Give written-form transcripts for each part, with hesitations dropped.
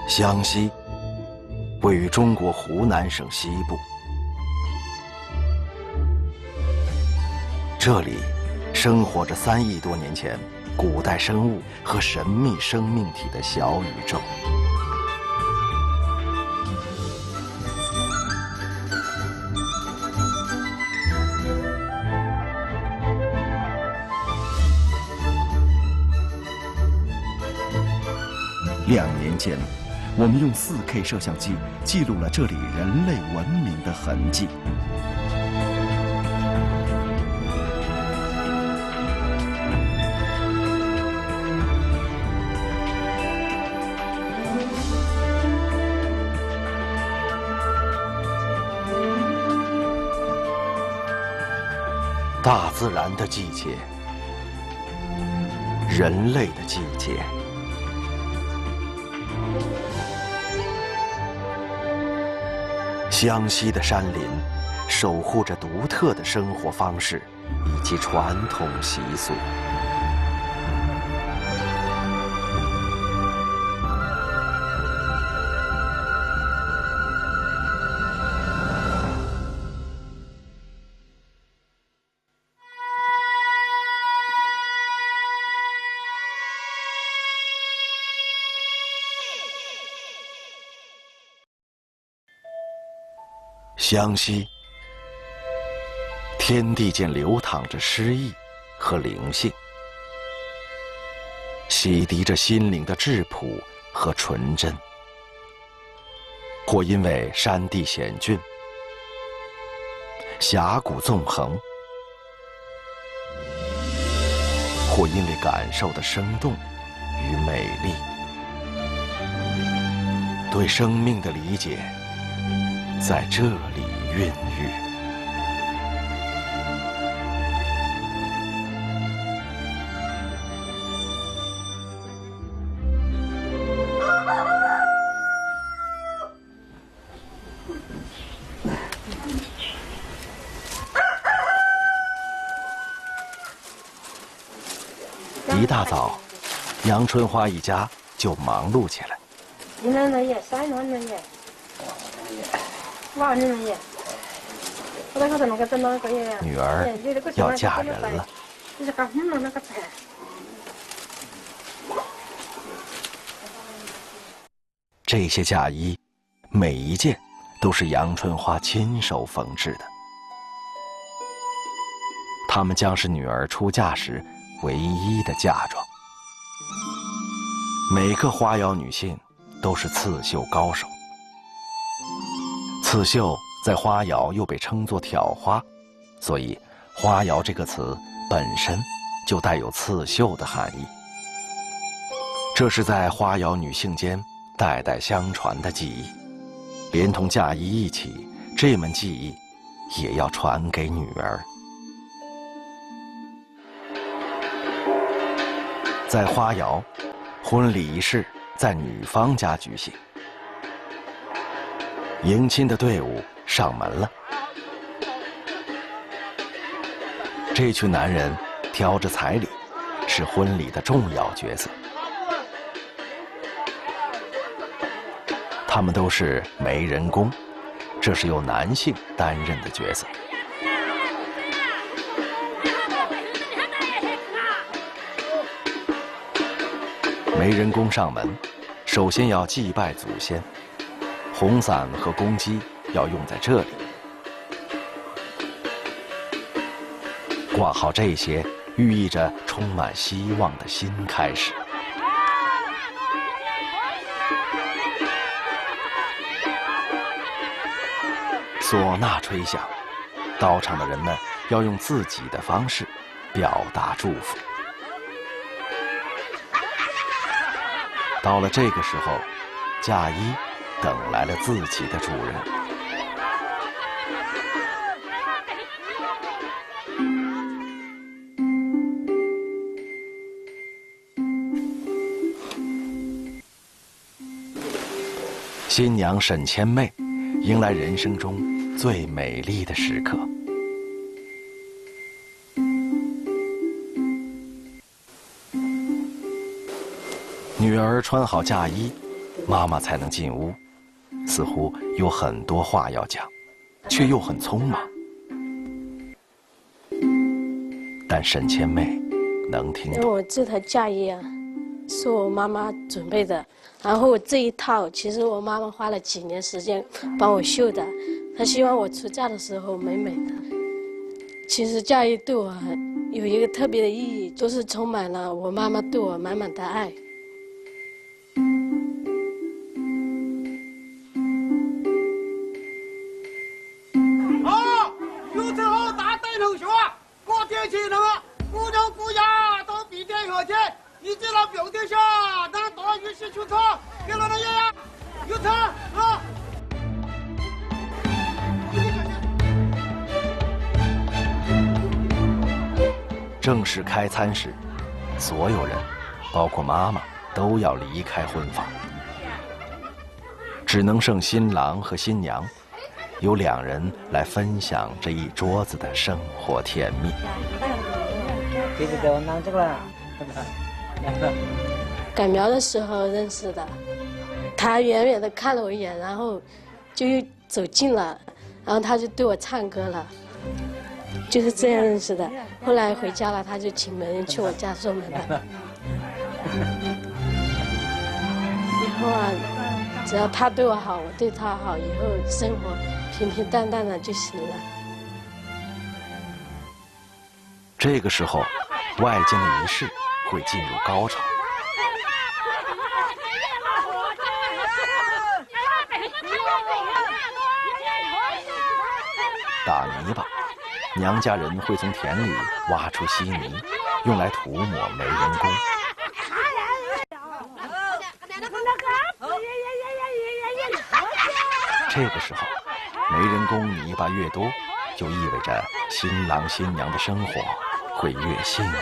湘西位于中国湖南省西部，这里生活着3亿多年前古代生物和神秘生命体的小宇宙。2年间，我们用4K 摄像机记录了这里人类文明的痕迹。大自然的季节，人类的季节。湘西的山林守护着独特的生活方式以及传统习俗。湘西，天地间流淌着诗意和灵性，洗涤着心灵的质朴和纯真。或因为山地险峻、峡谷纵横，或因为感受的生动与美丽，对生命的理解在这里孕育。一大早，杨春花一家就忙碌起来。女儿要嫁人了。这些嫁衣，每一件都是杨春花亲手缝制的。它们将是女儿出嫁时唯一的嫁妆。每个花瑶女性都是刺绣高手。刺绣在花瑶又被称作挑花，所以花瑶这个词本身就带有刺绣的含义。这是在花瑶女性间代代相传的技艺，连同嫁衣一起，这门技艺也要传给女儿。在花瑶，婚礼仪式在女方家举行。迎亲的队伍上门了，这群男人挑着彩礼，是婚礼的重要角色。他们都是媒人工，这是由男性担任的角色。媒人工上门，首先要祭拜祖先，红伞和公鸡要用在这里。挂好这些，寓意着充满希望的新开始。唢呐吹响，到场的人们要用自己的方式表达祝福。到了这个时候，嫁衣等来了自己的主人。新娘沈千妹迎来人生中最美丽的时刻。女儿穿好嫁衣，妈妈才能进屋，似乎有很多话要讲，却又很匆忙。但沈千妹能听懂。我这套嫁衣啊，是我妈妈准备的，然后这一套其实我妈妈花了几年时间帮我绣的，她希望我出嫁的时候美美的。其实嫁衣对我有一个特别的意义，就是充满了我妈妈对我满满的爱。好，有称好大带头学，过天气那么姑娘姑丫都比天有钱，你这老表弟下，那多于是出错，给了那爷呀，有称啊。正式开餐时，所有人，包括妈妈，都要离开婚房，只能剩新郎和新娘，由2人来分享这一桌子的生活甜蜜。赶苗的时候认识的，他远远的看了我一眼，然后就又走近了，然后他就对我唱歌了。就是这样认识的，后来回家了，他就请媒人去我家送门了。以后啊，只要他对我好，我对他好，以后生活平平淡淡的就行了。这个时候，外间的仪式会进入高潮。打泥巴。娘家人会从田里挖出稀泥，用来涂抹媒人工。这个时候，媒人工泥巴越多，就意味着新郎新娘的生活会越幸福。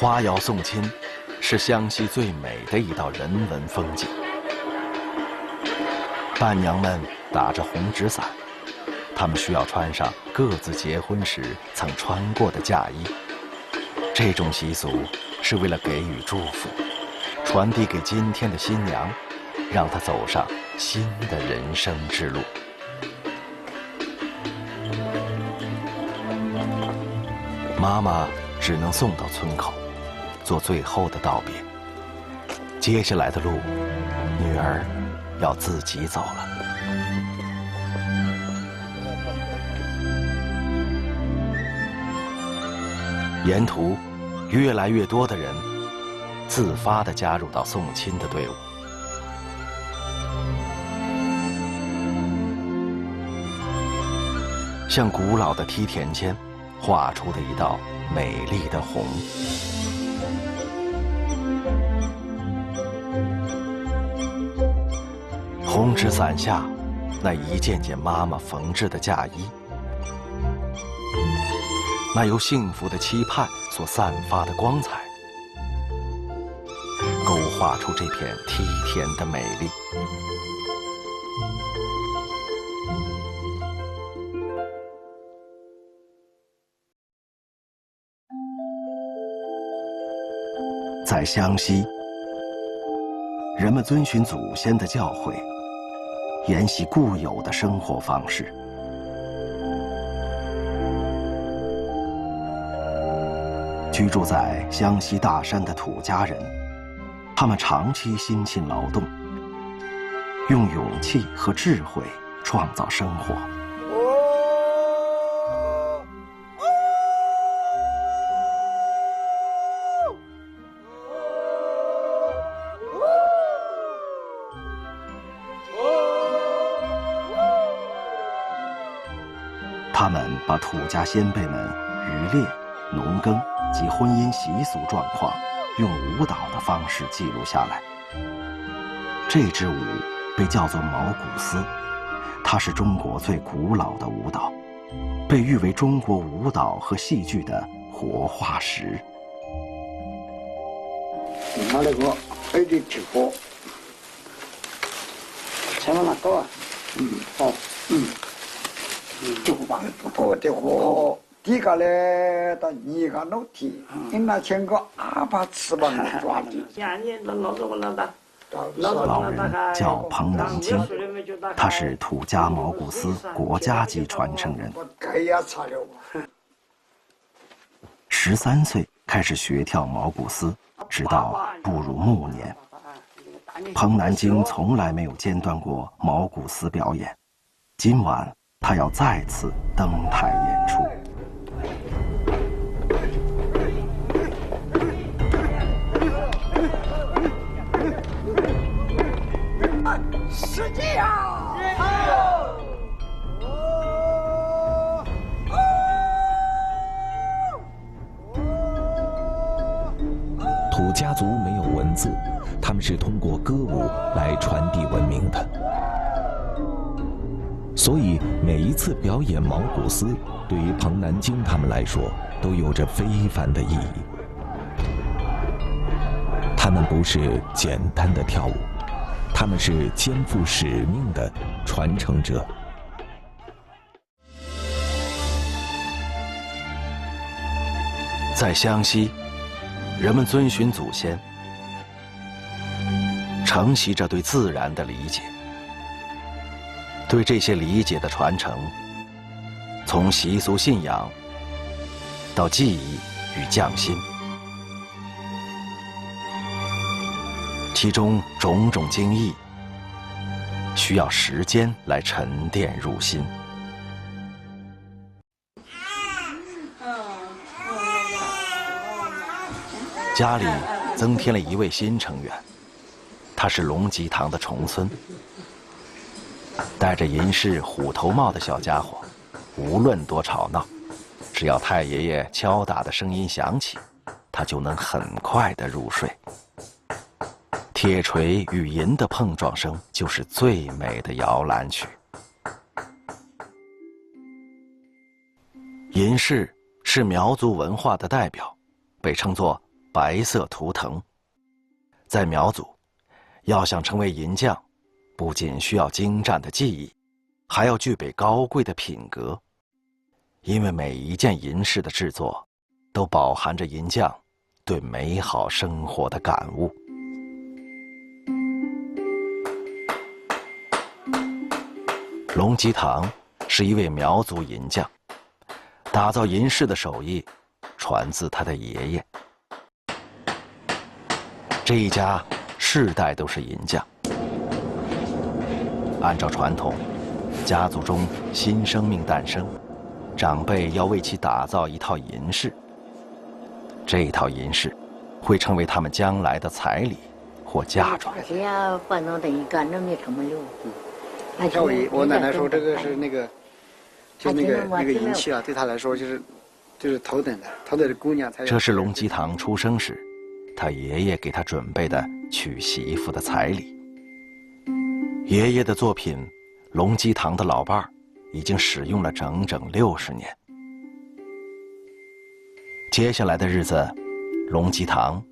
花窑送亲是湘西最美的一道人文风景。伴娘们打着红纸伞，她们需要穿上各自结婚时曾穿过的嫁衣。这种习俗是为了给予祝福，传递给今天的新娘，让她走上新的人生之路。妈妈只能送到村口，做最后的道别。接下来的路，女儿要自己走了。沿途，越来越多的人自发地加入到送亲的队伍。像古老的梯田间画出的一道美丽的虹。红纸伞下，那一件件妈妈缝制的嫁衣，那由幸福的期盼所散发的光彩，勾画出这片梯田的美丽。在湘西，人们遵循祖先的教诲，沿袭固有的生活方式。居住在湘西大山的土家人，他们长期辛勤劳动，用勇气和智慧创造生活。他们把土家先辈们渔猎、农耕及婚姻习俗状况，用舞蹈的方式记录下来。这支舞被叫做毛古斯，它是中国最古老的舞蹈，被誉为中国舞蹈和戏剧的活化石。拿那个黑的铁锅，前面那个，就把锅的火，第个嘞，到你个楼梯，你那前个阿爸翅膀抓的。老人叫彭南京，他是土家毛骨丝国家级传承人。13岁开始学跳毛骨丝，直到步入暮年。彭南京从来没有间断过毛骨丝表演，今晚他要再次登台演出。使劲啊！土家族没有文字，他们是通过歌舞来传递文明的。所以每一次表演毛骨丝，对于彭南京他们来说，都有着非凡的意义。他们不是简单的跳舞，他们是肩负使命的传承者。在湘西，人们遵循祖先，承袭着对自然的理解。对这些理解的传承，从习俗信仰到记忆与匠心，其中种种精义，需要时间来沉淀入心。家里增添了一位新成员，他是龙吉堂的重孙。戴着银饰虎头帽的小家伙，无论多吵闹，只要太爷爷敲打的声音响起，他就能很快地入睡。铁锤与银的碰撞声就是最美的摇篮曲。银饰是苗族文化的代表，被称作白色图腾。在苗族，要想成为银匠，不仅需要精湛的技艺，还要具备高贵的品格，因为每一件银饰的制作，都饱含着银匠对美好生活的感悟。龙吉堂是一位苗族银匠，打造银饰的手艺传自他的爷爷。这一家世代都是银匠。按照传统，家族中新生命诞生，长辈要为其打造一套银饰。这一套银饰会成为他们将来的彩礼或嫁妆。我奶奶说这个是那个，就那个银器啊，对她来说就是头等的姑娘才有。这是龙吉堂出生时，他爷爷给他准备的娶媳妇的彩礼。爷爷的作品，龙吉堂的老伴儿已经使用了整整60年。接下来的日子，龙吉堂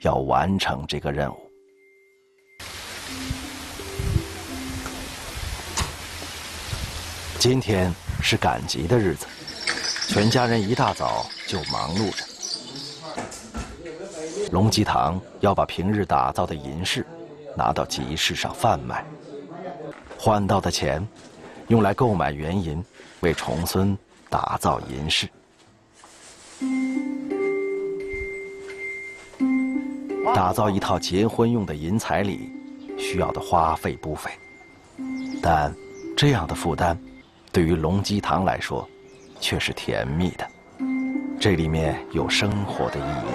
要完成这个任务。今天是赶集的日子，全家人一大早就忙碌着。龙吉堂要把平日打造的银饰拿到集市上贩卖，换到的钱用来购买原银，为重孙打造银饰。打造一套结婚用的银彩礼，需要的花费不菲，但这样的负担，对于龙吉堂来说，却是甜蜜的。这里面有生活的意义。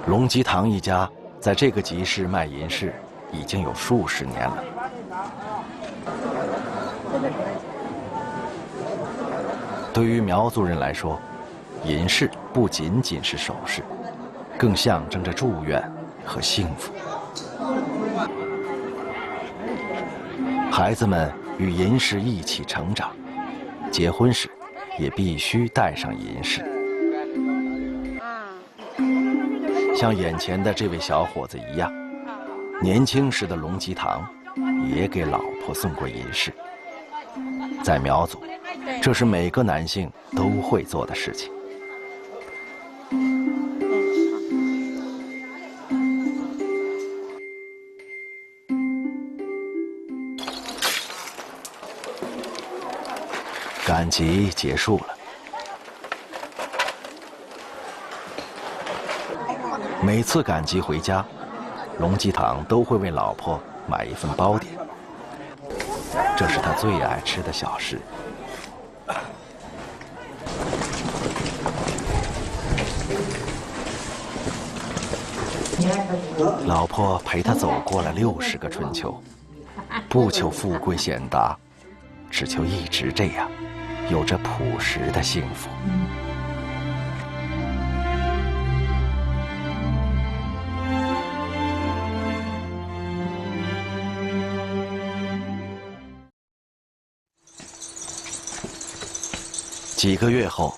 龙吉堂一家在这个集市卖银饰已经有数十年了。对于苗族人来说，银饰不仅仅是首饰，更象征着祝愿和幸福。孩子们与银饰一起成长，结婚时也必须戴上银饰。像眼前的这位小伙子一样，年轻时的龙吉堂也给老婆送过银饰。在苗族，这是每个男性都会做的事情。赶集结束了，每次赶集回家，龙吉堂都会为老婆买一份包点，这是他最爱吃的小食。老婆陪他走过了60个春秋，不求富贵显达，只求一直这样，有着朴实的幸福。几个月后，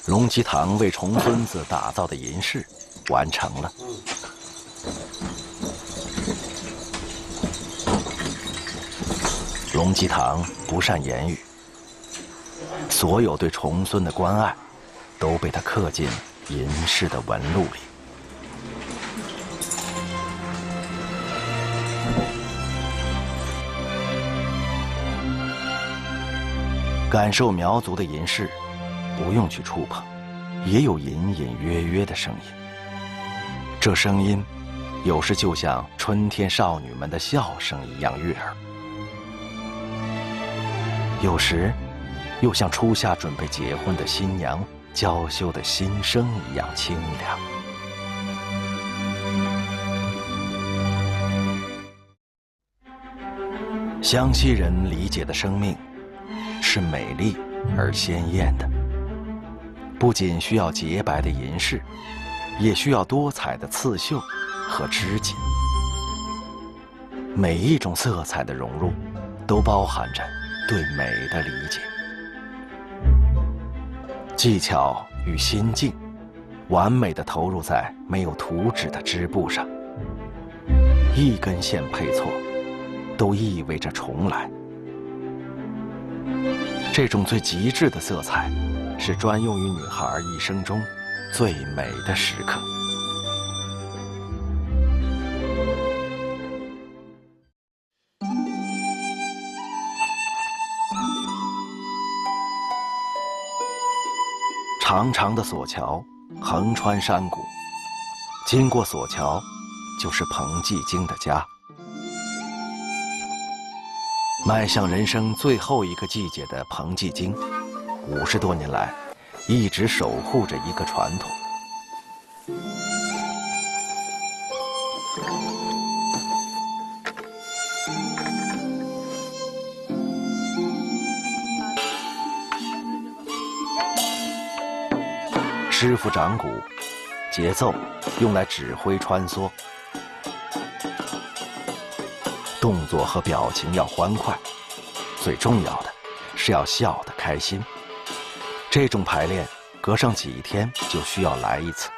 龙吉堂为重孙子打造的银饰完成了。龙吉堂不善言语，所有对重孙的关爱，都被他刻进银饰的纹路里。感受苗族的银饰，不用去触碰，也有隐隐约约的声音。这声音，有时就像春天少女们的笑声一样悦耳，有时又像初夏准备结婚的新娘娇羞的心声一样清凉。湘西人理解的生命是美丽而鲜艳的，不仅需要洁白的银饰，也需要多彩的刺绣和织锦。每一种色彩的融入，都包含着对美的理解。技巧与心境，完美地投入在没有图纸的织布上，一根线配错，都意味着重来。这种最极致的色彩，是专用于女孩一生中最美的时刻。长长的索桥横穿山谷，经过索桥，就是彭继京的家。迈向人生最后一个季节的彭继京，50多年来一直守护着一个传统。师傅掌鼓，节奏用来指挥穿梭，动作和表情要欢快，最重要的是要笑得开心。这种排练隔上几天就需要来一次。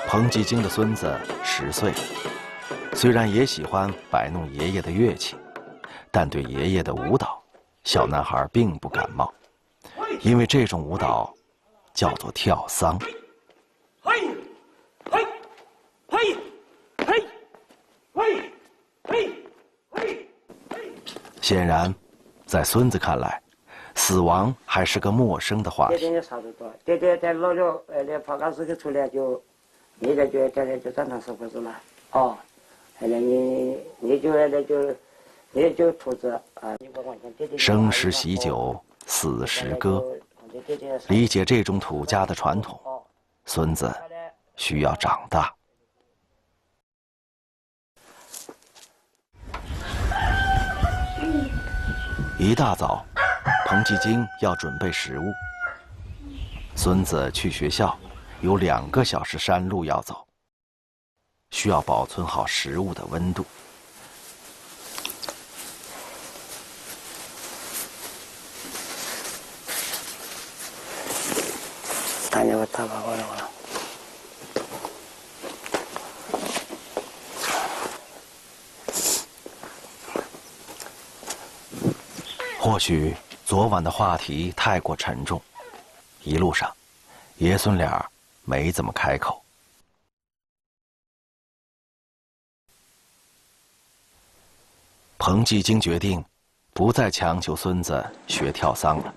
彭继京的孙子10岁了，虽然也喜欢摆弄爷爷的乐器，但对爷爷的舞蹈，小男孩并不感冒，因为这种舞蹈叫做跳丧。嘿，嘿，嘿，嘿，嘿，嘿，嘿。显然，在孙子看来，死亡还是个陌生的话题。也差不多，这老了，跑干事出来就。你这就正常生活是吗？哦，后来你就兔子啊！生时喜酒，死时歌。理解这种土家的传统，孙子需要长大。一大早，彭继京要准备食物。孙子去学校，有2个小时山路要走，需要保存好食物的温度。大家打把过来了。或许昨晚的话题太过沉重，一路上，爷孙俩没怎么开口。彭继京决定不再强求孙子学跳桑了，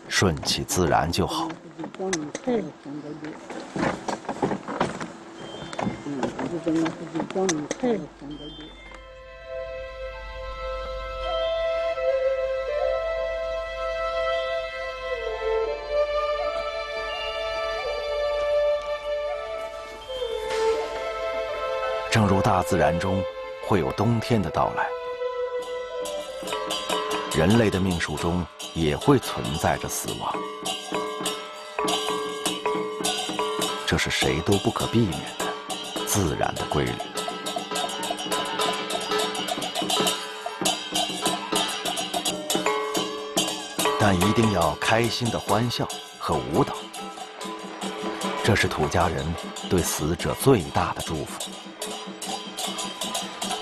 顺其自然就好。正如大自然中会有冬天的到来，人类的命数中也会存在着死亡，这是谁都不可避免的自然的规律。但一定要开心的欢笑和舞蹈，这是土家人对死者最大的祝福，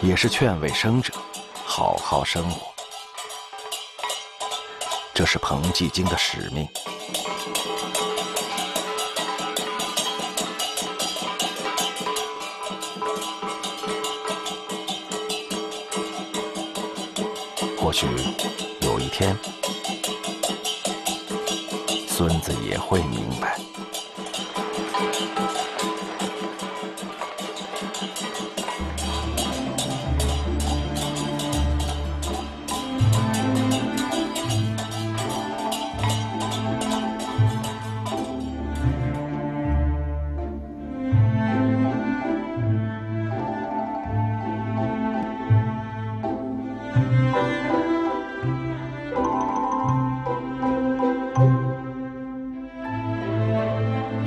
也是劝慰生者好好生活。这是彭继京的使命。或许有一天，孙子也会明白。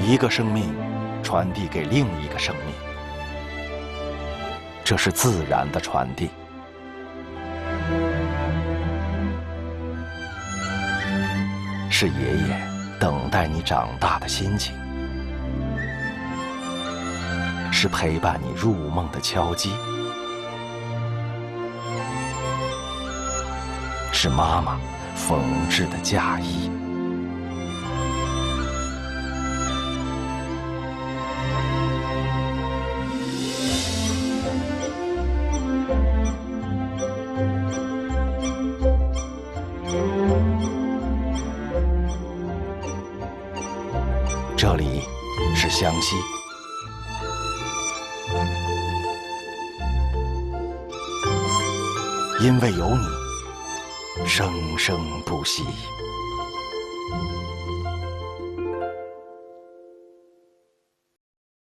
一个生命传递给另一个生命，这是自然的传递。是爷爷等待你长大的心情，是陪伴你入梦的敲击，是妈妈缝制的嫁衣。这里是湘西，因为有你，生生不息。